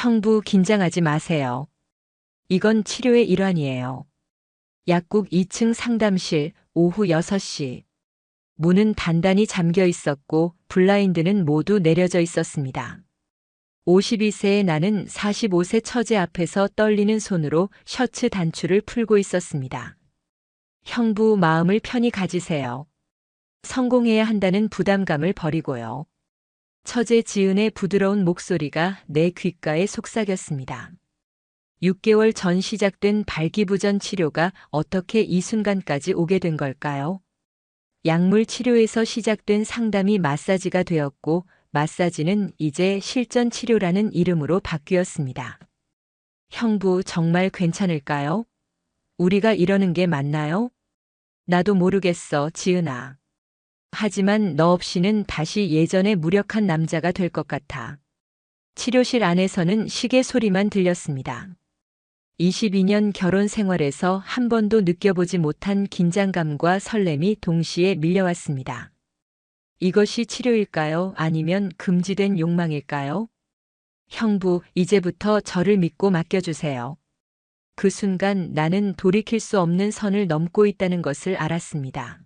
형부 긴장하지 마세요. 이건 치료의 일환이에요. 약국 2층 상담실 오후 6시. 문은 단단히 잠겨 있었고 블라인드는 모두 내려져 있었습니다. 52세의 나는 45세 처제 앞에서 떨리는 손으로 셔츠 단추를 풀고 있었습니다. 형부 마음을 편히 가지세요. 성공해야 한다는 부담감을 버리고요. 처제 지은의 부드러운 목소리가 내 귓가에 속삭였습니다. 6개월 전 시작된 발기부전 치료가 어떻게 이 순간까지 오게 된 걸까요? 약물 치료에서 시작된 상담이 마사지가 되었고 마사지는 이제 실전 치료라는 이름으로 바뀌었습니다. 형부 정말 괜찮을까요? 우리가 이러는 게 맞나요? 나도 모르겠어, 지은아. 하지만 너 없이는 다시 예전의 무력한 남자가 될 것 같아. 치료실 안에서는 시계 소리만 들렸습니다. 22년 결혼 생활에서 한 번도 느껴보지 못한 긴장감과 설렘이 동시에 밀려왔습니다. 이것이 치료일까요? 아니면 금지된 욕망일까요? 형부, 이제부터 저를 믿고 맡겨주세요. 그 순간 나는 돌이킬 수 없는 선을 넘고 있다는 것을 알았습니다.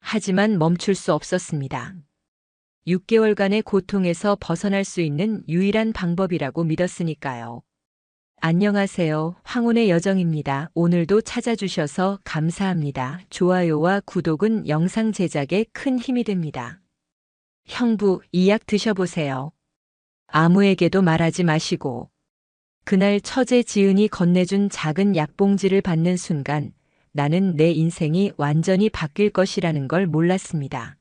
하지만 멈출 수 없었습니다. 6개월간의 고통에서 벗어날 수 있는 유일한 방법이라고 믿었으니까요. 안녕하세요. 황혼의 여정입니다. 오늘도 찾아주셔서 감사합니다. 좋아요와 구독은 영상 제작에 큰 힘이 됩니다. 형부, 이 약 드셔보세요. 아무에게도 말하지 마시고. 그날 처제 지은이 건네준 작은 약봉지를 받는 순간 나는 내 인생이 완전히 바뀔 것이라는 걸 몰랐습니다.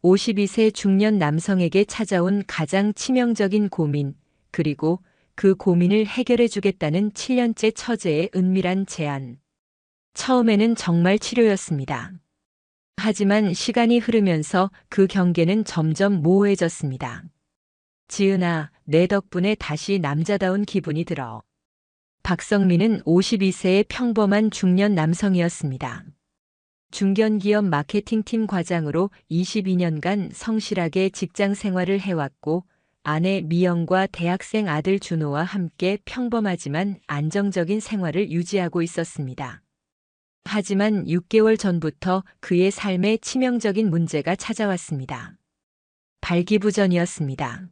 52세 중년 남성에게 찾아온 가장 치명적인 고민, 그리고 그 고민을 해결해 주겠다는 7년째 처제의 은밀한 제안. 처음에는 정말 치료였습니다. 하지만 시간이 흐르면서 그 경계는 점점 모호해졌습니다. 지은아, 내 덕분에 다시 남자다운 기분이 들어. 박성민은 52세의 평범한 중년 남성이었습니다. 중견기업 마케팅팀 과장으로 22년간 성실하게 직장 생활을 해왔고 아내 미영과 대학생 아들 준호와 함께 평범하지만 안정적인 생활을 유지하고 있었습니다. 하지만 6개월 전부터 그의 삶에 치명적인 문제가 찾아왔습니다. 발기부전이었습니다.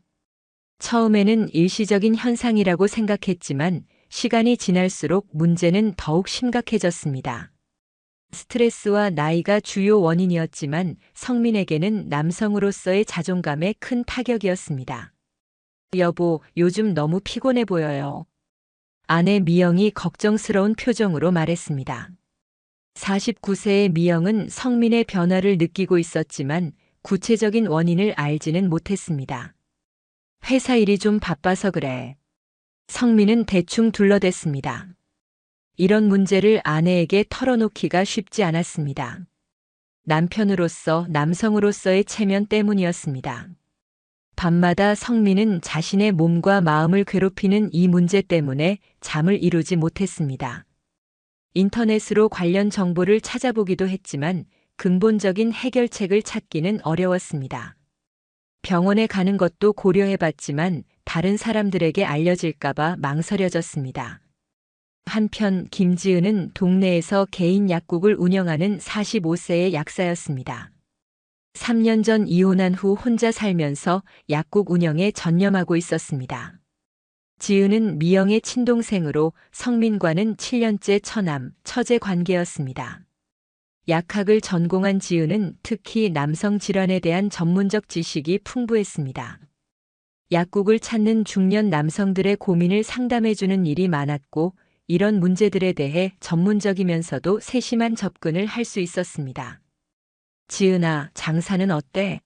처음에는 일시적인 현상이라고 생각했지만 시간이 지날수록 문제는 더욱 심각해졌습니다. 스트레스와 나이가 주요 원인이었지만 성민에게는 남성으로서의 자존감에 큰 타격이었습니다. 여보, 요즘 너무 피곤해 보여요. 아내 미영이 걱정스러운 표정으로 말했습니다. 49세의 미영은 성민의 변화를 느끼고 있었지만 구체적인 원인을 알지는 못했습니다. 회사 일이 좀 바빠서 그래. 성민은 대충 둘러댔습니다. 이런 문제를 아내에게 털어놓기가 쉽지 않았습니다. 남편으로서, 남성으로서의 체면 때문이었습니다. 밤마다 성민은 자신의 몸과 마음을 괴롭히는 이 문제 때문에 잠을 이루지 못했습니다. 인터넷으로 관련 정보를 찾아보기도 했지만 근본적인 해결책을 찾기는 어려웠습니다. 병원에 가는 것도 고려해봤지만 다른 사람들에게 알려질까봐 망설여졌습니다. 한편 김지은은 동네에서 개인 약국을 운영하는 45세의 약사였습니다. 3년 전 이혼한 후 혼자 살면서 약국 운영에 전념하고 있었습니다. 지은은 미영의 친동생으로 성민과는 7년째 처남, 처제 관계였습니다. 약학을 전공한 지은은 특히 남성 질환에 대한 전문적 지식이 풍부했습니다. 약국을 찾는 중년 남성들의 고민을 상담해주는 일이 많았고 이런 문제들에 대해 전문적이면서도 세심한 접근을 할 수 있었습니다. 지은아, 장사는 어때?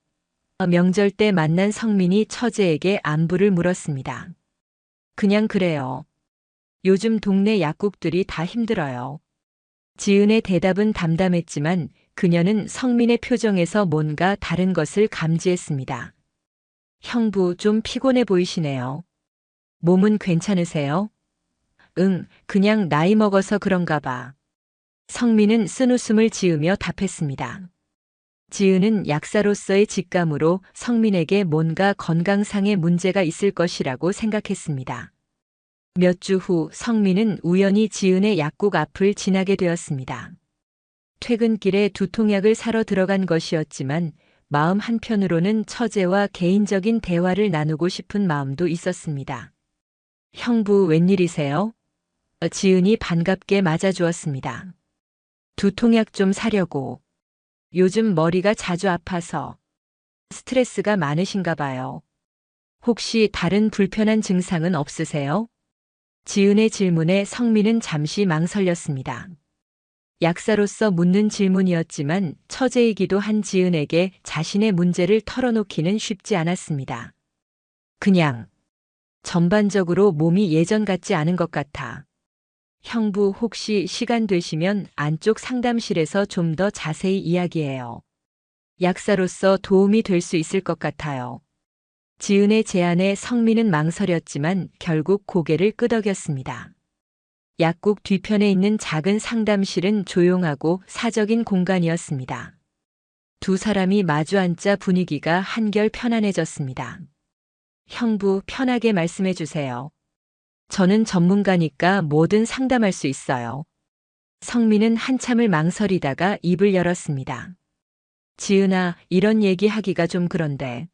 명절 때 만난 성민이 처제에게 안부를 물었습니다. 그냥 그래요. 요즘 동네 약국들이 다 힘들어요. 지은의 대답은 담담했지만 그녀는 성민의 표정에서 뭔가 다른 것을 감지했습니다. 형부, 좀 피곤해 보이시네요. 몸은 괜찮으세요? 응, 그냥 나이 먹어서 그런가 봐. 성민은 쓴웃음을 지으며 답했습니다. 지은은 약사로서의 직감으로 성민에게 뭔가 건강상의 문제가 있을 것이라고 생각했습니다. 몇 주 후 성민은 우연히 지은의 약국 앞을 지나게 되었습니다. 퇴근길에 두통약을 사러 들어간 것이었지만 마음 한편으로는 처제와 개인적인 대화를 나누고 싶은 마음도 있었습니다. 형부 웬일이세요? 지은이 반갑게 맞아주었습니다. 두통약 좀 사려고. 요즘 머리가 자주 아파서 스트레스가 많으신가 봐요. 혹시 다른 불편한 증상은 없으세요? 지은의 질문에 성민은 잠시 망설였습니다. 약사로서 묻는 질문이었지만 처제이기도 한 지은에게 자신의 문제를 털어놓기는 쉽지 않았습니다. 그냥 전반적으로 몸이 예전 같지 않은 것 같아. 형부 혹시 시간 되시면 안쪽 상담실에서 좀 더 자세히 이야기해요. 약사로서 도움이 될 수 있을 것 같아요. 지은의 제안에 성민은 망설였지만 결국 고개를 끄덕였습니다. 약국 뒤편에 있는 작은 상담실은 조용하고 사적인 공간이었습니다. 두 사람이 마주 앉자 분위기가 한결 편안해졌습니다. 형부 편하게 말씀해 주세요. 저는 전문가니까 뭐든 상담할 수 있어요. 성민은 한참을 망설이다가 입을 열었습니다. 지은아, 이런 얘기 하기가 좀 그런데.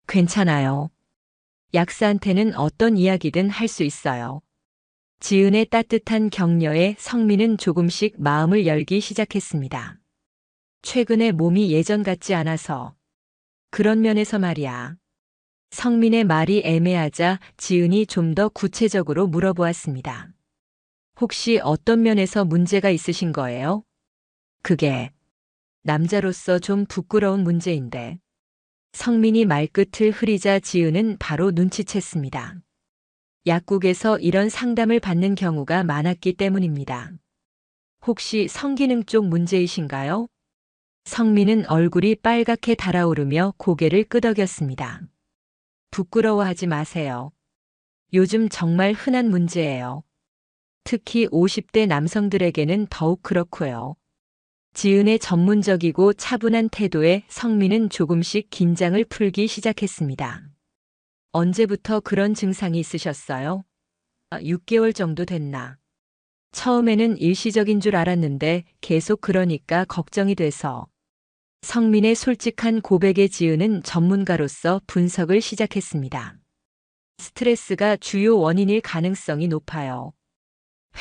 괜찮아요. 약사한테는 어떤 이야기든 할 수 있어요. 지은의 따뜻한 격려에 성민은 조금씩 마음을 열기 시작했습니다. 최근에 몸이 예전 같지 않아서. 그런 면에서 말이야. 성민의 말이 애매하자 지은이 좀 더 구체적으로 물어보았습니다. 혹시 어떤 면에서 문제가 있으신 거예요? 그게 남자로서 좀 부끄러운 문제인데. 성민이 말끝을 흐리자 지은은 바로 눈치챘습니다. 약국에서 이런 상담을 받는 경우가 많았기 때문입니다. 혹시 성기능 쪽 문제이신가요? 성민은 얼굴이 빨갛게 달아오르며 고개를 끄덕였습니다. 부끄러워하지 마세요. 요즘 정말 흔한 문제예요. 특히 50대 남성들에게는 더욱 그렇고요. 지은의 전문적이고 차분한 태도에 성민은 조금씩 긴장을 풀기 시작했습니다. 언제부터 그런 증상이 있으셨어요? 6개월 정도 됐나. 처음에는 일시적인 줄 알았는데 계속 그러니까 걱정이 돼서. 성민의 솔직한 고백에 지은은 전문가로서 분석을 시작했습니다. 스트레스가 주요 원인일 가능성이 높아요.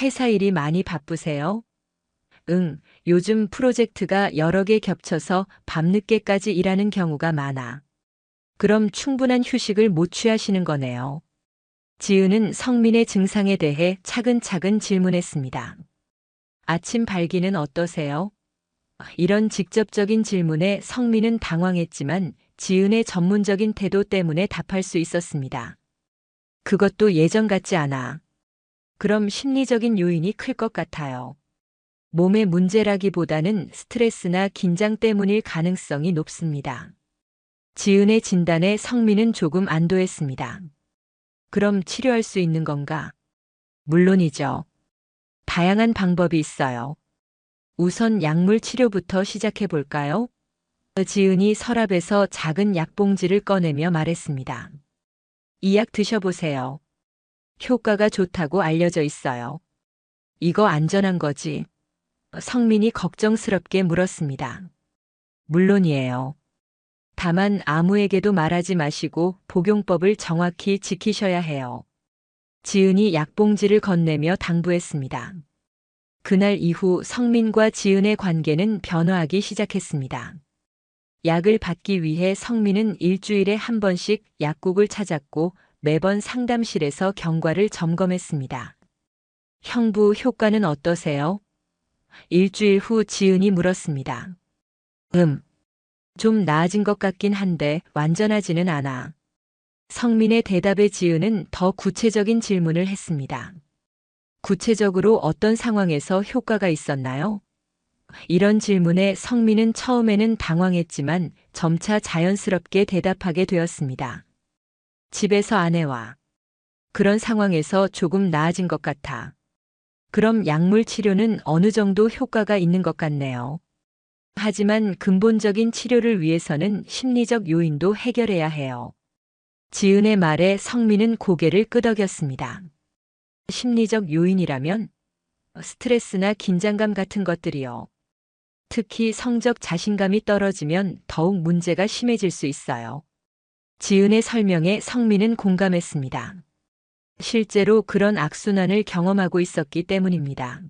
회사 일이 많이 바쁘세요? 응, 요즘 프로젝트가 여러 개 겹쳐서 밤늦게까지 일하는 경우가 많아. 그럼 충분한 휴식을 못 취하시는 거네요. 지은은 성민의 증상에 대해 차근차근 질문했습니다. 아침 발기는 어떠세요? 이런 직접적인 질문에 성민은 당황했지만 지은의 전문적인 태도 때문에 답할 수 있었습니다. 그것도 예전 같지 않아. 그럼 심리적인 요인이 클 것 같아요. 몸의 문제라기보다는 스트레스나 긴장 때문일 가능성이 높습니다. 지은의 진단에 성민은 조금 안도했습니다. 그럼 치료할 수 있는 건가? 물론이죠. 다양한 방법이 있어요. 우선 약물 치료부터 시작해 볼까요? 지은이 서랍에서 작은 약봉지를 꺼내며 말했습니다. 이 약 드셔보세요. 효과가 좋다고 알려져 있어요. 이거 안전한 거지? 성민이 걱정스럽게 물었습니다. 물론이에요. 다만 아무에게도 말하지 마시고 복용법을 정확히 지키셔야 해요. 지은이 약봉지를 건네며 당부했습니다. 그날 이후 성민과 지은의 관계는 변화하기 시작했습니다. 약을 받기 위해 성민은 일주일에 한 번씩 약국을 찾았고 매번 상담실에서 경과를 점검했습니다. 형부 효과는 어떠세요? 일주일 후 지은이 물었습니다. 좀 나아진 것 같긴 한데 완전하지는 않아. 성민의 대답에 지은은 더 구체적인 질문을 했습니다. 구체적으로 어떤 상황에서 효과가 있었나요? 이런 질문에 성민은 처음에는 당황했지만 점차 자연스럽게 대답하게 되었습니다. 집에서 아내와 그런 상황에서 조금 나아진 것 같아. 그럼 약물 치료는 어느 정도 효과가 있는 것 같네요. 하지만 근본적인 치료를 위해서는 심리적 요인도 해결해야 해요. 지은의 말에 성민은 고개를 끄덕였습니다. 심리적 요인이라면 스트레스나 긴장감 같은 것들이요. 특히 성적 자신감이 떨어지면 더욱 문제가 심해질 수 있어요. 지은의 설명에 성민은 공감했습니다. 실제로 그런 악순환을 경험하고 있었기 때문입니다.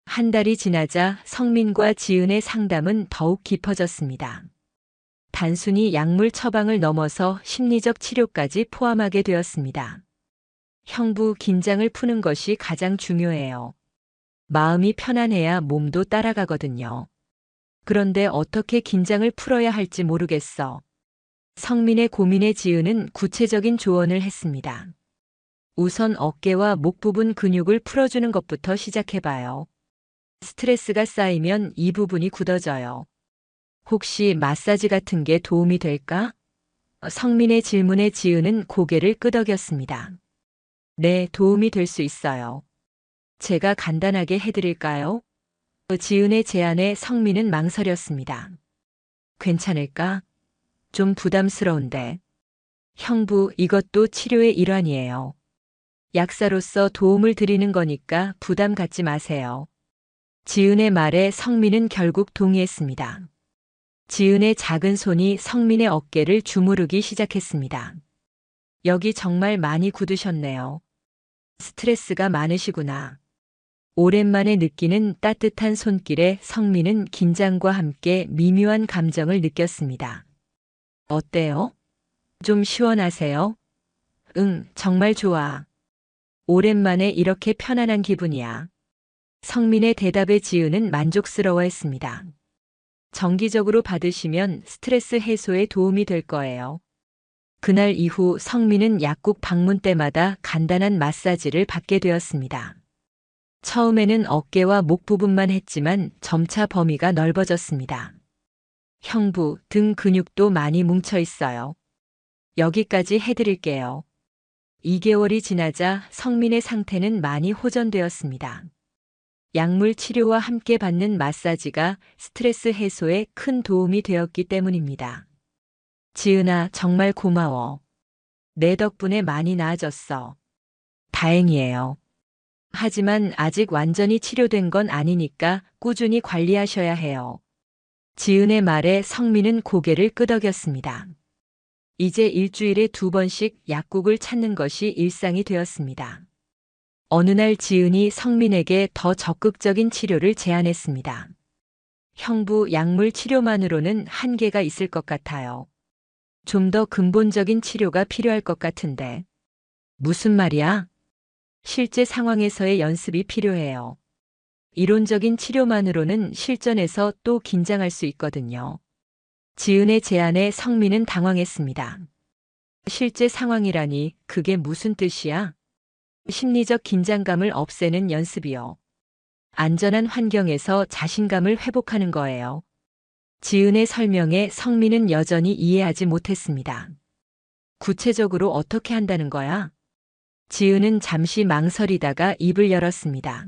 한 달이 지나자 성민과 지은의 상담은 더욱 깊어졌습니다. 단순히 약물 처방을 넘어서 심리적 치료까지 포함하게 되었습니다. 형부, 긴장을 푸는 것이 가장 중요해요. 마음이 편안해야 몸도 따라가거든요. 그런데 어떻게 긴장을 풀어야 할지 모르겠어. 성민의 고민에 지은은 구체적인 조언을 했습니다. 우선 어깨와 목 부분 근육을 풀어주는 것부터 시작해봐요. 스트레스가 쌓이면 이 부분이 굳어져요. 혹시 마사지 같은 게 도움이 될까? 성민의 질문에 지은은 고개를 끄덕였습니다. 네, 도움이 될 수 있어요. 제가 간단하게 해드릴까요? 지은의 제안에 성민은 망설였습니다. 괜찮을까? 좀 부담스러운데. 형부, 이것도 치료의 일환이에요. 약사로서 도움을 드리는 거니까 부담 갖지 마세요. 지은의 말에 성민은 결국 동의했습니다. 지은의 작은 손이 성민의 어깨를 주무르기 시작했습니다. 여기 정말 많이 굳으셨네요. 스트레스가 많으시구나. 오랜만에 느끼는 따뜻한 손길에 성민은 긴장과 함께 미묘한 감정을 느꼈습니다. 어때요? 좀 시원하세요? 응, 정말 좋아. 오랜만에 이렇게 편안한 기분이야. 성민의 대답에 지은은 만족스러워했습니다. 정기적으로 받으시면 스트레스 해소에 도움이 될 거예요. 그날 이후 성민은 약국 방문 때마다 간단한 마사지를 받게 되었습니다. 처음에는 어깨와 목 부분만 했지만 점차 범위가 넓어졌습니다. 형부, 등 근육도 많이 뭉쳐 있어요. 여기까지 해드릴게요. 2개월이 지나자 성민의 상태는 많이 호전되었습니다. 약물 치료와 함께 받는 마사지가 스트레스 해소에 큰 도움이 되었기 때문입니다. 지은아, 정말 고마워. 내 덕분에 많이 나아졌어. 다행이에요. 하지만 아직 완전히 치료된 건 아니니까 꾸준히 관리하셔야 해요. 지은의 말에 성민은 고개를 끄덕였습니다. 이제 일주일에 2번씩 약국을 찾는 것이 일상이 되었습니다. 어느 날 지은이 성민에게 더 적극적인 치료를 제안했습니다. 형부, 약물 치료만으로는 한계가 있을 것 같아요. 좀 더 근본적인 치료가 필요할 것 같은데. 무슨 말이야? 실제 상황에서의 연습이 필요해요. 이론적인 치료만으로는 실전에서 또 긴장할 수 있거든요. 지은의 제안에 성민은 당황했습니다. 실제 상황이라니 그게 무슨 뜻이야? 심리적 긴장감을 없애는 연습이요. 안전한 환경에서 자신감을 회복하는 거예요. 지은의 설명에 성민은 여전히 이해하지 못했습니다. 구체적으로 어떻게 한다는 거야? 지은은 잠시 망설이다가 입을 열었습니다.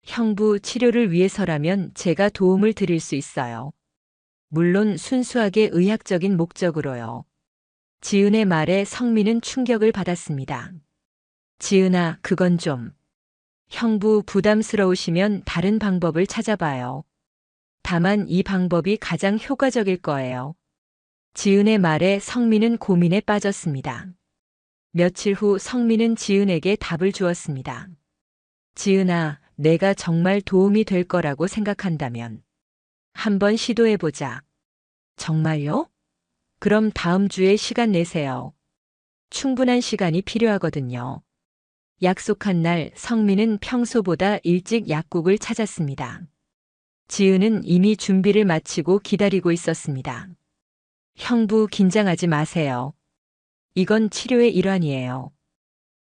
형부, 치료를 위해서라면 제가 도움을 드릴 수 있어요. 물론 순수하게 의학적인 목적으로요. 지은의 말에 성민은 충격을 받았습니다. 지은아, 그건 좀. 형부, 부담스러우시면 다른 방법을 찾아봐요. 다만 이 방법이 가장 효과적일 거예요. 지은의 말에 성민은 고민에 빠졌습니다. 며칠 후 성민은 지은에게 답을 주었습니다. 지은아, 내가 정말 도움이 될 거라고 생각한다면 한번 시도해보자. 정말요? 그럼 다음 주에 시간 내세요. 충분한 시간이 필요하거든요. 약속한 날 성민은 평소보다 일찍 약국을 찾았습니다. 지은은 이미 준비를 마치고 기다리고 있었습니다. 형부, 긴장하지 마세요. 이건 치료의 일환이에요.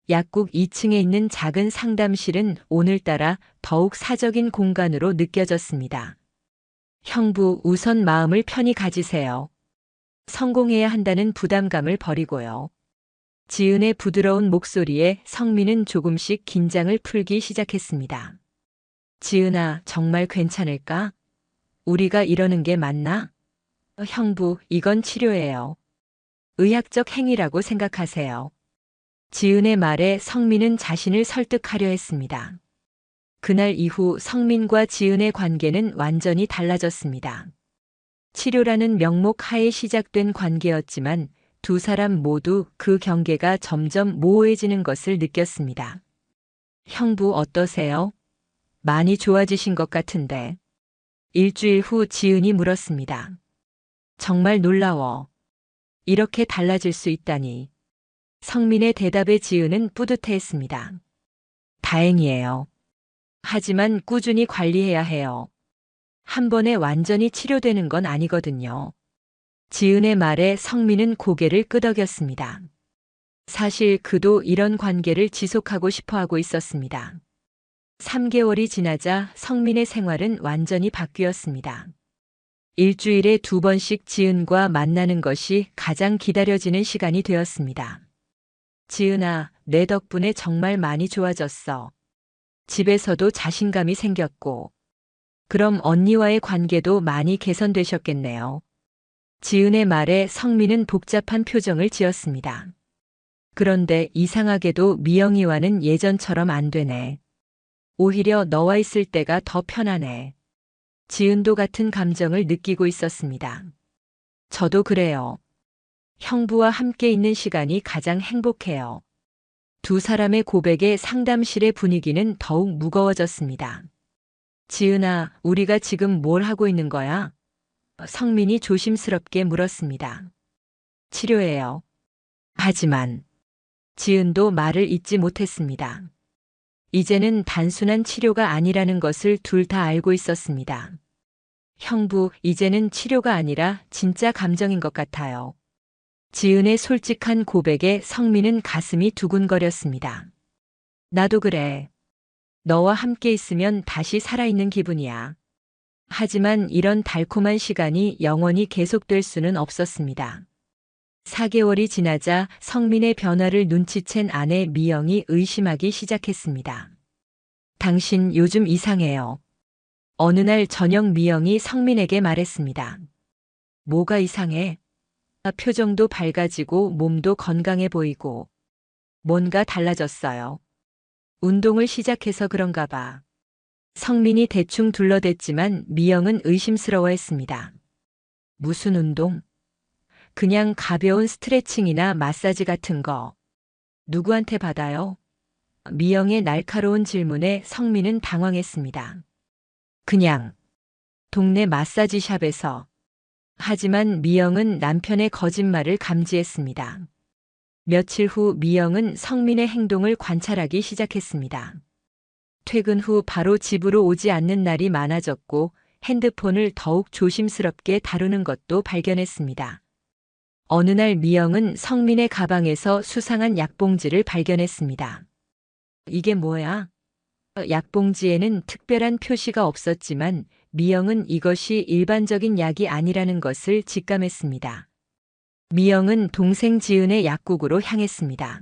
약국 2층에 있는 작은 상담실은 오늘따라 더욱 사적인 공간으로 느껴졌습니다. 형부, 우선 마음을 편히 가지세요. 성공해야 한다는 부담감을 버리고요. 지은의 부드러운 목소리에 성민은 조금씩 긴장을 풀기 시작했습니다. 지은아, 정말 괜찮을까? 우리가 이러는 게 맞나? 형부, 이건 치료예요. 의학적 행위라고 생각하세요. 지은의 말에 성민은 자신을 설득하려 했습니다. 그날 이후 성민과 지은의 관계는 완전히 달라졌습니다. 치료라는 명목 하에 시작된 관계였지만 두 사람 모두 그 경계가 점점 모호해지는 것을 느꼈습니다. 형부 어떠세요? 많이 좋아지신 것 같은데. 일주일 후 지은이 물었습니다. 정말 놀라워. 이렇게 달라질 수 있다니. 성민의 대답에 지은은 뿌듯해했습니다. 다행이에요. 하지만 꾸준히 관리해야 해요. 한 번에 완전히 치료되는 건 아니거든요. 지은의 말에 성민은 고개를 끄덕였습니다. 사실 그도 이런 관계를 지속하고 싶어 하고 있었습니다. 3개월이 지나자 성민의 생활은 완전히 바뀌었습니다. 일주일에 2번씩 지은과 만나는 것이 가장 기다려지는 시간이 되었습니다. 지은아, 내 덕분에 정말 많이 좋아졌어. 집에서도 자신감이 생겼고, 그럼 언니와의 관계도 많이 개선되셨겠네요. 지은의 말에 성민은 복잡한 표정을 지었습니다. 그런데 이상하게도 미영이와는 예전처럼 안 되네. 오히려 너와 있을 때가 더 편하네. 지은도 같은 감정을 느끼고 있었습니다. 저도 그래요. 형부와 함께 있는 시간이 가장 행복해요. 두 사람의 고백에 상담실의 분위기는 더욱 무거워졌습니다. 지은아, 우리가 지금 뭘 하고 있는 거야? 성민이 조심스럽게 물었습니다. 치료예요. 하지만 지은도 말을 잇지 못했습니다. 이제는 단순한 치료가 아니라는 것을 둘 다 알고 있었습니다. 형부, 이제는 치료가 아니라 진짜 감정인 것 같아요. 지은의 솔직한 고백에 성민은 가슴이 두근거렸습니다. 나도 그래. 너와 함께 있으면 다시 살아있는 기분이야. 하지만 이런 달콤한 시간이 영원히 계속될 수는 없었습니다. 4개월이 지나자 성민의 변화를 눈치챈 아내 미영이 의심하기 시작했습니다. 당신 요즘 이상해요. 어느 날 저녁 미영이 성민에게 말했습니다. 뭐가 이상해? 표정도 밝아지고 몸도 건강해 보이고 뭔가 달라졌어요. 운동을 시작해서 그런가 봐. 성민이 대충 둘러댔지만 미영은 의심스러워했습니다. 무슨 운동? 그냥 가벼운 스트레칭이나 마사지 같은 거. 누구한테 받아요? 미영의 날카로운 질문에 성민은 당황했습니다. 그냥 동네 마사지샵에서. 하지만 미영은 남편의 거짓말을 감지했습니다. 며칠 후 미영은 성민의 행동을 관찰하기 시작했습니다. 퇴근 후 바로 집으로 오지 않는 날이 많아졌고 핸드폰을 더욱 조심스럽게 다루는 것도 발견했습니다. 어느 날 미영은 성민의 가방에서 수상한 약봉지를 발견했습니다. 이게 뭐야? 약봉지에는 특별한 표시가 없었지만 미영은 이것이 일반적인 약이 아니라는 것을 직감했습니다. 미영은 동생 지은의 약국으로 향했습니다.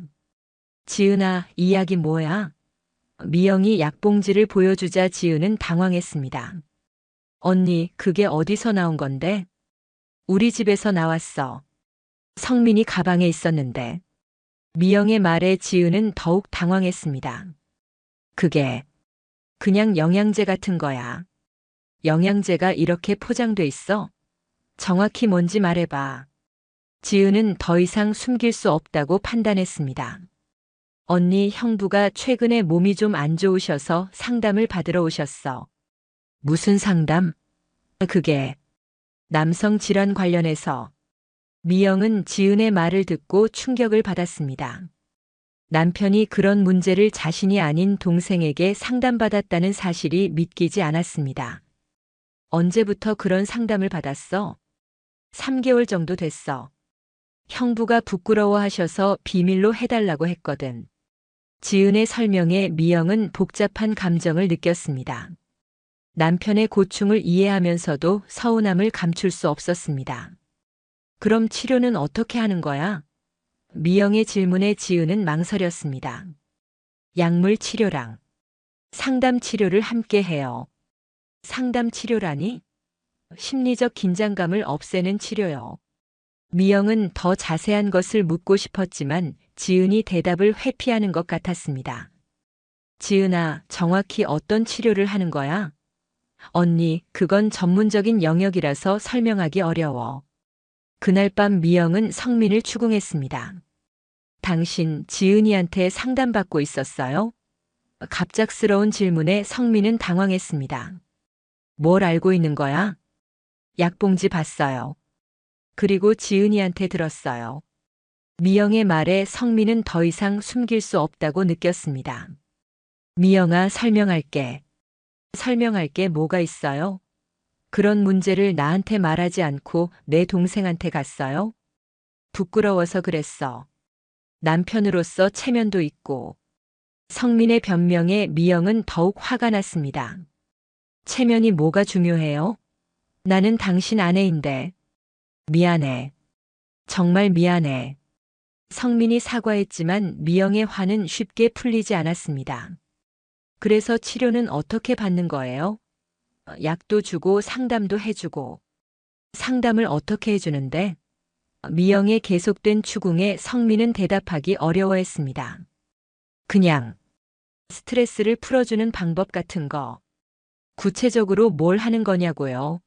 지은아, 이 약이 뭐야? 미영이 약봉지를 보여주자 지은은 당황했습니다. 언니, 그게 어디서 나온 건데? 우리 집에서 나왔어. 성민이 가방에 있었는데. 미영의 말에 지은은 더욱 당황했습니다. 그게 그냥 영양제 같은 거야. 영양제가 이렇게 포장돼 있어? 정확히 뭔지 말해봐. 지은은 더 이상 숨길 수 없다고 판단했습니다. 언니, 형부가 최근에 몸이 좀 안 좋으셔서 상담을 받으러 오셨어. 무슨 상담? 그게 남성 질환 관련해서. 미영은 지은의 말을 듣고 충격을 받았습니다. 남편이 그런 문제를 자신이 아닌 동생에게 상담받았다는 사실이 믿기지 않았습니다. 언제부터 그런 상담을 받았어? 3개월 정도 됐어. 형부가 부끄러워하셔서 비밀로 해달라고 했거든. 지은의 설명에 미영은 복잡한 감정을 느꼈습니다. 남편의 고충을 이해하면서도 서운함을 감출 수 없었습니다. 그럼 치료는 어떻게 하는 거야? 미영의 질문에 지은은 망설였습니다. 약물 치료랑 상담 치료를 함께 해요. 상담 치료라니? 심리적 긴장감을 없애는 치료요. 미영은 더 자세한 것을 묻고 싶었지만 지은이 대답을 회피하는 것 같았습니다. 지은아, 정확히 어떤 치료를 하는 거야? 언니, 그건 전문적인 영역이라서 설명하기 어려워. 그날 밤 미영은 성민을 추궁했습니다. 당신 지은이한테 상담받고 있었어요? 갑작스러운 질문에 성민은 당황했습니다. 뭘 알고 있는 거야? 약봉지 봤어요. 그리고 지은이한테 들었어요. 미영의 말에 성민은 더 이상 숨길 수 없다고 느꼈습니다. 미영아, 설명할게. 설명할 게 뭐가 있어요? 그런 문제를 나한테 말하지 않고 내 동생한테 갔어요? 부끄러워서 그랬어. 남편으로서 체면도 있고. 성민의 변명에 미영은 더욱 화가 났습니다. 체면이 뭐가 중요해요? 나는 당신 아내인데. 미안해. 정말 미안해. 성민이 사과했지만 미영의 화는 쉽게 풀리지 않았습니다. 그래서 치료는 어떻게 받는 거예요? 약도 주고 상담도 해주고. 상담을 어떻게 해주는데? 미영의 계속된 추궁에 성민은 대답하기 어려워했습니다. 그냥 스트레스를 풀어주는 방법 같은 거. 구체적으로 뭘 하는 거냐고요?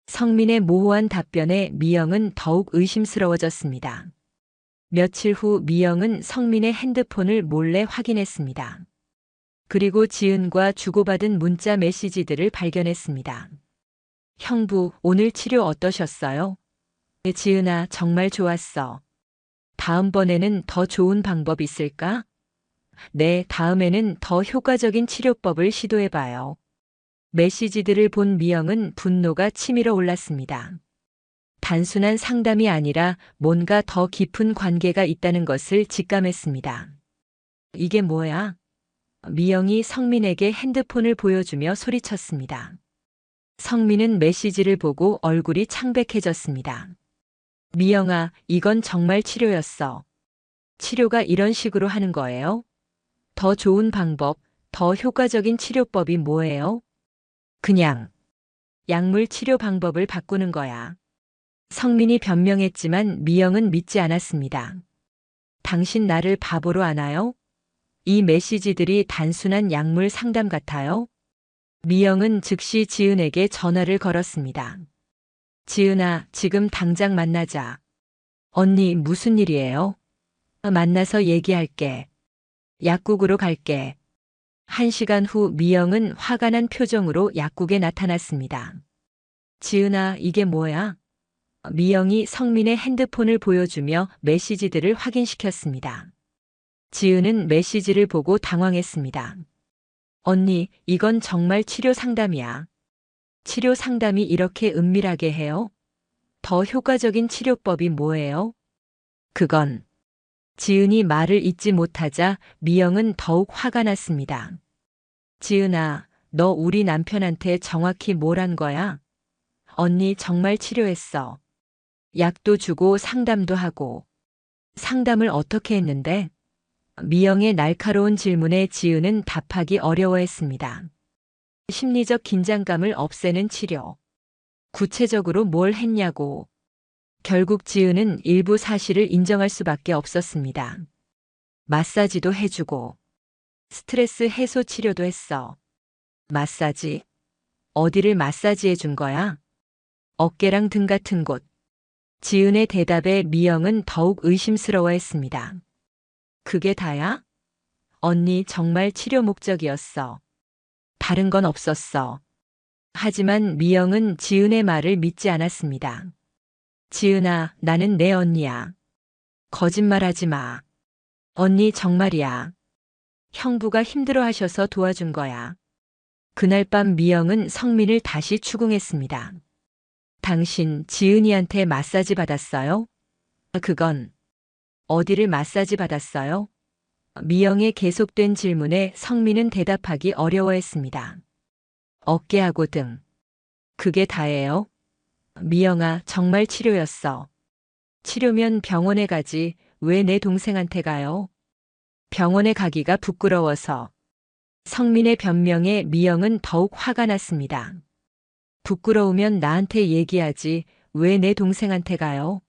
성민의 모호한 답변에 미영은 더욱 의심스러워졌습니다. 며칠 후 미영은 성민의 핸드폰을 몰래 확인했습니다. 그리고 지은과 주고받은 문자 메시지들을 발견했습니다. 형부, 오늘 치료 어떠셨어요? 네, 지은아, 정말 좋았어. 다음번에는 더 좋은 방법 있을까? 네, 다음에는 더 효과적인 치료법을 시도해봐요. 메시지들을 본 미영은 분노가 치밀어 올랐습니다. 단순한 상담이 아니라 뭔가 더 깊은 관계가 있다는 것을 직감했습니다. 이게 뭐야? 미영이 성민에게 핸드폰을 보여주며 소리쳤습니다. 성민은 메시지를 보고 얼굴이 창백해졌습니다. 미영아, 이건 정말 치료였어. 치료가 이런 식으로 하는 거예요? 더 좋은 방법, 더 효과적인 치료법이 뭐예요? 그냥 약물 치료 방법을 바꾸는 거야. 성민이 변명했지만 미영은 믿지 않았습니다. 당신 나를 바보로 아나요? 이 메시지들이 단순한 약물 상담 같아요? 미영은 즉시 지은에게 전화를 걸었습니다. 지은아, 지금 당장 만나자. 언니, 무슨 일이에요? 만나서 얘기할게. 약국으로 갈게. 1시간 후 미영은 화가 난 표정으로 약국에 나타났습니다. 지은아, 이게 뭐야? 미영이 성민의 핸드폰을 보여주며 메시지들을 확인시켰습니다. 지은은 메시지를 보고 당황했습니다. 언니, 이건 정말 치료 상담이야. 치료 상담이 이렇게 은밀하게 해요? 더 효과적인 치료법이 뭐예요? 그건. 지은이 말을 잇지 못하자 미영은 더욱 화가 났습니다. 지은아, 너 우리 남편한테 정확히 뭘 한 거야? 언니 정말 치료했어. 약도 주고 상담도 하고. 상담을 어떻게 했는데? 미영의 날카로운 질문에 지은은 답하기 어려워했습니다. 심리적 긴장감을 없애는 치료. 구체적으로 뭘 했냐고. 결국 지은은 일부 사실을 인정할 수밖에 없었습니다. 마사지도 해주고, 스트레스 해소 치료도 했어. 마사지? 어디를 마사지해 준 거야? 어깨랑 등 같은 곳. 지은의 대답에 미영은 더욱 의심스러워했습니다. 그게 다야? 언니 정말 치료 목적이었어. 다른 건 없었어. 하지만 미영은 지은의 말을 믿지 않았습니다. 지은아, 나는 내 언니야. 거짓말하지 마. 언니 정말이야. 형부가 힘들어하셔서 도와준 거야. 그날 밤 미영은 성민을 다시 추궁했습니다. 당신 지은이한테 마사지 받았어요? 그건. 어디를 마사지 받았어요? 미영의 계속된 질문에 성민은 대답하기 어려워했습니다. 어깨하고 등. 그게 다예요? 미영아, 정말 치료였어. 치료면 병원에 가지, 왜 내 동생한테 가요? 병원에 가기가 부끄러워서. 성민의 변명에 미영은 더욱 화가 났습니다. 부끄러우면 나한테 얘기하지 왜 내 동생한테 가요?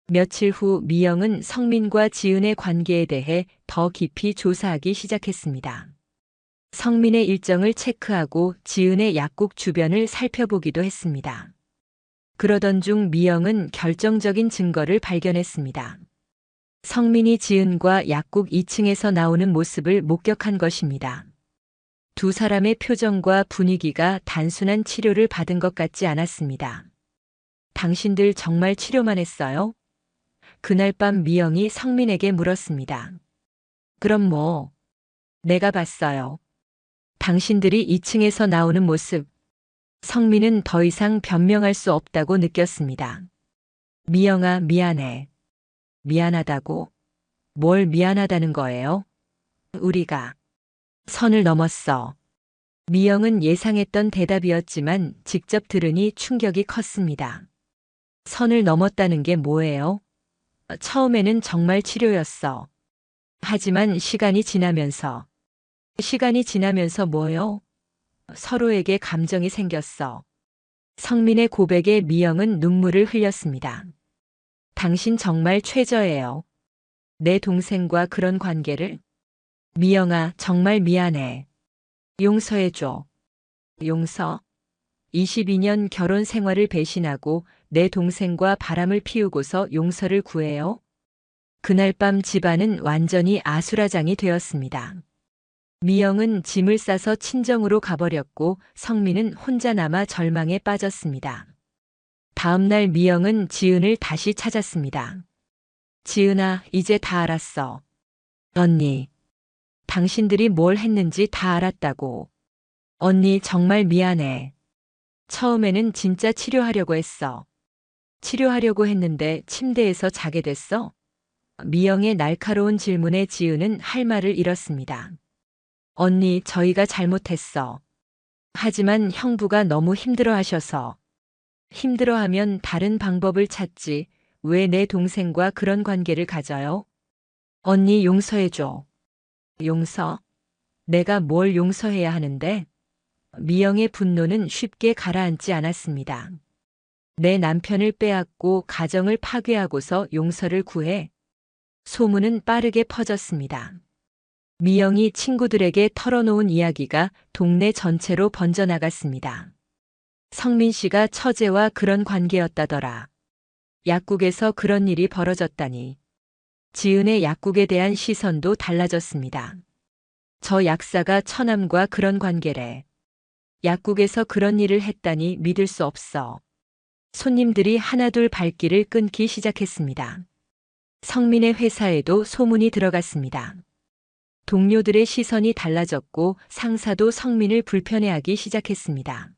며칠 후 미영은 성민과 지은의 관계에 대해 더 깊이 조사하기 시작했습니다. 성민의 일정을 체크하고 지은의 약국 주변을 살펴보기도 했습니다. 그러던 중 미영은 결정적인 증거를 발견했습니다. 성민이 지은과 약국 2층에서 나오는 모습을 목격한 것입니다. 두 사람의 표정과 분위기가 단순한 치료를 받은 것 같지 않았습니다. 당신들 정말 치료만 했어요? 그날 밤 미영이 성민에게 물었습니다. 그럼 뭐? 내가 봤어요. 당신들이 2층에서 나오는 모습. 성민은 더 이상 변명할 수 없다고 느꼈습니다. 미영아, 미안해. 미안하다고? 뭘 미안하다는 거예요? 우리가 선을 넘었어. 미영은 예상했던 대답이었지만 직접 들으니 충격이 컸습니다. 선을 넘었다는 게 뭐예요? 처음에는 정말 치료였어. 하지만 시간이 지나면서 뭐요? 서로에게 감정이 생겼어. 성민의 고백에 미영은 눈물을 흘렸습니다. 당신 정말 최저예요. 내 동생과 그런 관계를. 미영아, 정말 미안해. 용서해줘. 용서? 22년 결혼 생활을 배신하고 내 동생과 바람을 피우고서 용서를 구해요? 그날 밤 집안은 완전히 아수라장이 되었습니다. 미영은 짐을 싸서 친정으로 가버렸고 성민은 혼자 남아 절망에 빠졌습니다. 다음 날 미영은 지은을 다시 찾았습니다. 지은아, 이제 다 알았어. 언니, 당신들이 뭘 했는지 다 알았다고. 언니 정말 미안해. 처음에는 진짜 치료하려고 했어. 치료하려고 했는데 침대에서 자게 됐어? 미영의 날카로운 질문에 지은은 할 말을 잃었습니다. 언니, 저희가 잘못했어. 하지만 형부가 너무 힘들어하셔서. 힘들어하면 다른 방법을 찾지. 왜 내 동생과 그런 관계를 가져요? 언니 용서해줘. 용서? 내가 뭘 용서해야 하는데? 미영의 분노는 쉽게 가라앉지 않았습니다. 내 남편을 빼앗고 가정을 파괴하고서 용서를 구해. 소문은 빠르게 퍼졌습니다. 미영이 친구들에게 털어놓은 이야기가 동네 전체로 번져나갔습니다. 성민 씨가 처제와 그런 관계였다더라. 약국에서 그런 일이 벌어졌다니. 지은의 약국에 대한 시선도 달라졌습니다. 저 약사가 처남과 그런 관계래. 약국에서 그런 일을 했다니 믿을 수 없어. 손님들이 하나둘 발길을 끊기 시작했습니다. 성민의 회사에도 소문이 들어갔습니다. 동료들의 시선이 달라졌고 상사도 성민을 불편해하기 시작했습니다.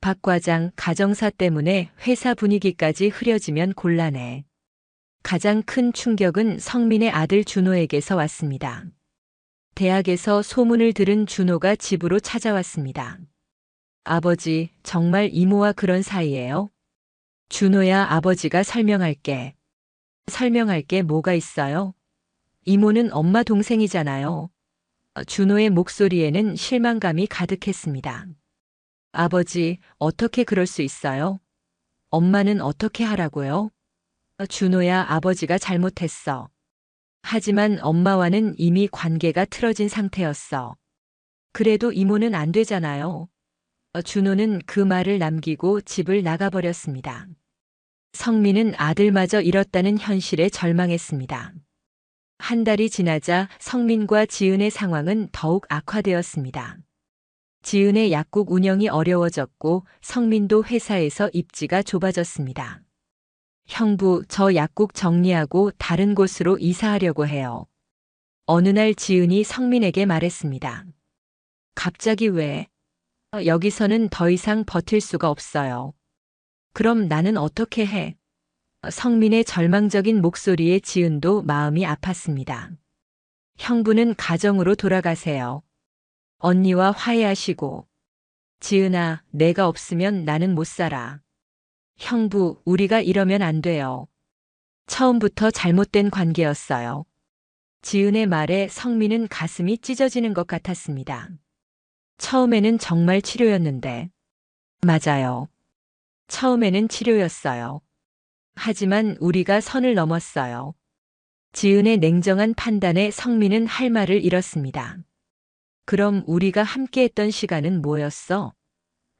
박 과장, 가정사 때문에 회사 분위기까지 흐려지면 곤란해. 가장 큰 충격은 성민의 아들 준호에게서 왔습니다. 대학에서 소문을 들은 준호가 집으로 찾아왔습니다. 아버지, 정말 이모와 그런 사이예요? 준호야, 아버지가 설명할게. 설명할 게 뭐가 있어요? 이모는 엄마 동생이잖아요. 준호의 목소리에는 실망감이 가득했습니다. 아버지, 어떻게 그럴 수 있어요? 엄마는 어떻게 하라고요? 준호야, 아버지가 잘못했어. 하지만 엄마와는 이미 관계가 틀어진 상태였어. 그래도 이모는 안 되잖아요. 준호는 그 말을 남기고 집을 나가버렸습니다. 성민은 아들마저 잃었다는 현실에 절망했습니다. 한 달이 지나자 성민과 지은의 상황은 더욱 악화되었습니다. 지은의 약국 운영이 어려워졌고 성민도 회사에서 입지가 좁아졌습니다. 형부, 저 약국 정리하고 다른 곳으로 이사하려고 해요. 어느 날 지은이 성민에게 말했습니다. 갑자기 왜? 여기서는 더 이상 버틸 수가 없어요. 그럼 나는 어떻게 해? 성민의 절망적인 목소리에 지은도 마음이 아팠습니다. 형부는 가정으로 돌아가세요. 언니와 화해하시고. 지은아, 내가 없으면 나는 못 살아. 형부, 우리가 이러면 안 돼요. 처음부터 잘못된 관계였어요. 지은의 말에 성민은 가슴이 찢어지는 것 같았습니다. 처음에는 정말 치료였는데. 맞아요. 처음에는 치료였어요. 하지만 우리가 선을 넘었어요. 지은의 냉정한 판단에 성민은 할 말을 잃었습니다. 그럼 우리가 함께했던 시간은 뭐였어?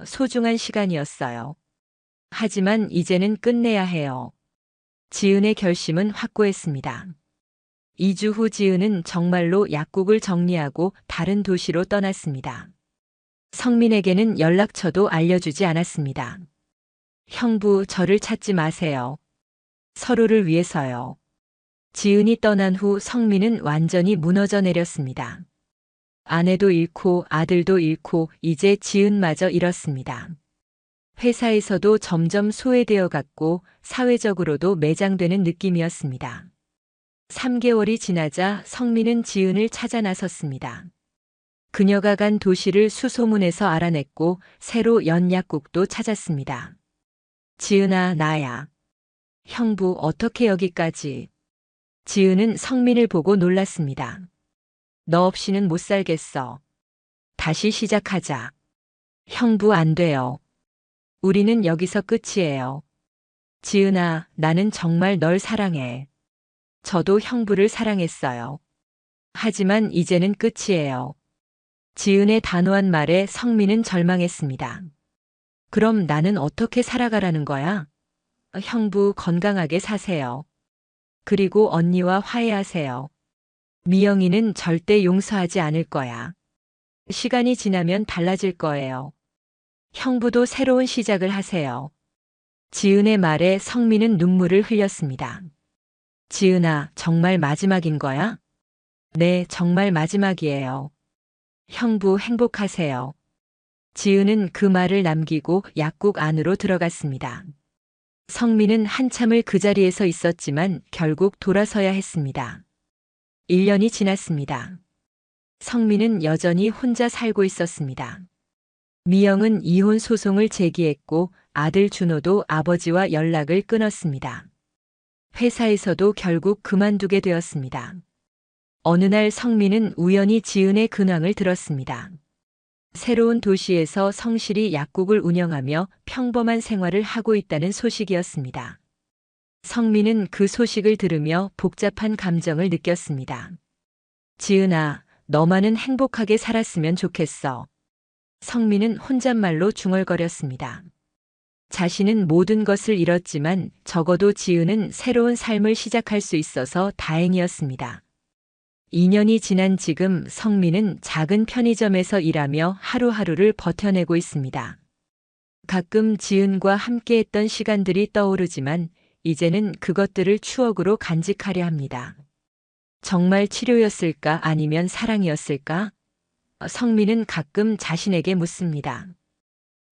소중한 시간이었어요. 하지만 이제는 끝내야 해요. 지은의 결심은 확고했습니다. 2주 후 지은은 정말로 약국을 정리하고 다른 도시로 떠났습니다. 성민에게는 연락처도 알려주지 않았습니다. 형부, 저를 찾지 마세요. 서로를 위해서요. 지은이 떠난 후 성민은 완전히 무너져 내렸습니다. 아내도 잃고 아들도 잃고 이제 지은마저 잃었습니다. 회사에서도 점점 소외되어 갔고 사회적으로도 매장되는 느낌이었습니다. 3개월이 지나자 성민은 지은을 찾아 나섰습니다. 그녀가 간 도시를 수소문해서 알아냈고 새로 연 약국도 찾았습니다. 지은아, 나야. 형부, 어떻게 여기까지? 지은은 성민을 보고 놀랐습니다. 너 없이는 못 살겠어. 다시 시작하자. 형부, 안 돼요. 우리는 여기서 끝이에요. 지은아, 나는 정말 널 사랑해. 저도 형부를 사랑했어요. 하지만 이제는 끝이에요. 지은의 단호한 말에 성민은 절망했습니다. 그럼 나는 어떻게 살아가라는 거야? 형부, 건강하게 사세요. 그리고 언니와 화해하세요. 미영이는 절대 용서하지 않을 거야. 시간이 지나면 달라질 거예요. 형부도 새로운 시작을 하세요. 지은의 말에 성민은 눈물을 흘렸습니다. 지은아, 정말 마지막인 거야? 네, 정말 마지막이에요. 형부, 행복하세요. 지은은 그 말을 남기고 약국 안으로 들어갔습니다. 성민은 한참을 그 자리에서 있었지만 결국 돌아서야 했습니다. 1년이 지났습니다. 성민은 여전히 혼자 살고 있었습니다. 미영은 이혼 소송을 제기했고 아들 준호도 아버지와 연락을 끊었습니다. 회사에서도 결국 그만두게 되었습니다. 어느 날 성민은 우연히 지은의 근황을 들었습니다. 새로운 도시에서 성실히 약국을 운영하며 평범한 생활을 하고 있다는 소식이었습니다. 성민은 그 소식을 들으며 복잡한 감정을 느꼈습니다. 지은아, 너만은 행복하게 살았으면 좋겠어. 성민은 혼잣말로 중얼거렸습니다. 자신은 모든 것을 잃었지만 적어도 지은은 새로운 삶을 시작할 수 있어서 다행이었습니다. 2년이 지난 지금 성민은 작은 편의점에서 일하며 하루하루를 버텨내고 있습니다. 가끔 지은과 함께했던 시간들이 떠오르지만 이제는 그것들을 추억으로 간직하려 합니다. 정말 치료였을까 아니면 사랑이었을까? 성민은 가끔 자신에게 묻습니다.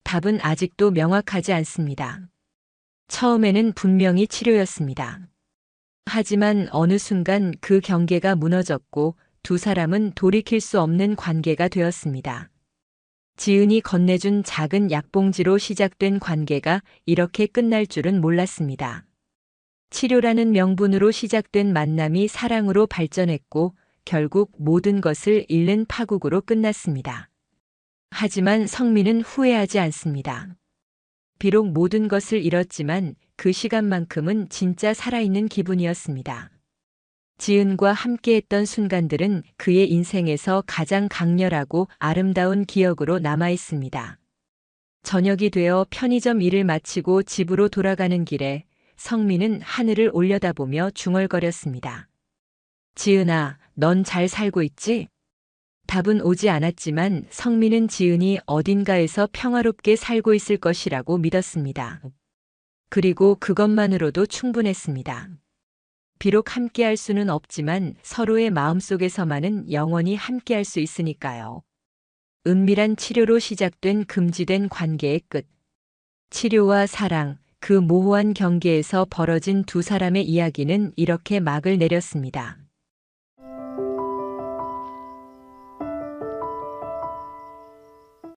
답은 아직도 명확하지 않습니다. 처음에는 분명히 치료였습니다. 하지만 어느 순간 그 경계가 무너졌고 두 사람은 돌이킬 수 없는 관계가 되었습니다. 지은이 건네준 작은 약봉지로 시작된 관계가 이렇게 끝날 줄은 몰랐습니다. 치료라는 명분으로 시작된 만남이 사랑으로 발전했고 결국 모든 것을 잃는 파국으로 끝났습니다. 하지만 성민은 후회하지 않습니다. 비록 모든 것을 잃었지만 그 시간만큼은 진짜 살아있는 기분이었습니다. 지은과 함께했던 순간들은 그의 인생에서 가장 강렬하고 아름다운 기억으로 남아 있습니다. 저녁이 되어 편의점 일을 마치고 집으로 돌아가는 길에 성민은 하늘을 올려다보며 중얼거렸습니다. 지은아, 넌 잘 살고 있지? 답은 오지 않았지만 성민은 지은이 어딘가에서 평화롭게 살고 있을 것이라고 믿었습니다. 그리고 그것만으로도 충분했습니다. 비록 함께할 수는 없지만 서로의 마음속에서만은 영원히 함께할 수 있으니까요. 은밀한 치료로 시작된 금지된 관계의 끝. 치료와 사랑, 그 모호한 경계에서 벌어진 두 사람의 이야기는 이렇게 막을 내렸습니다.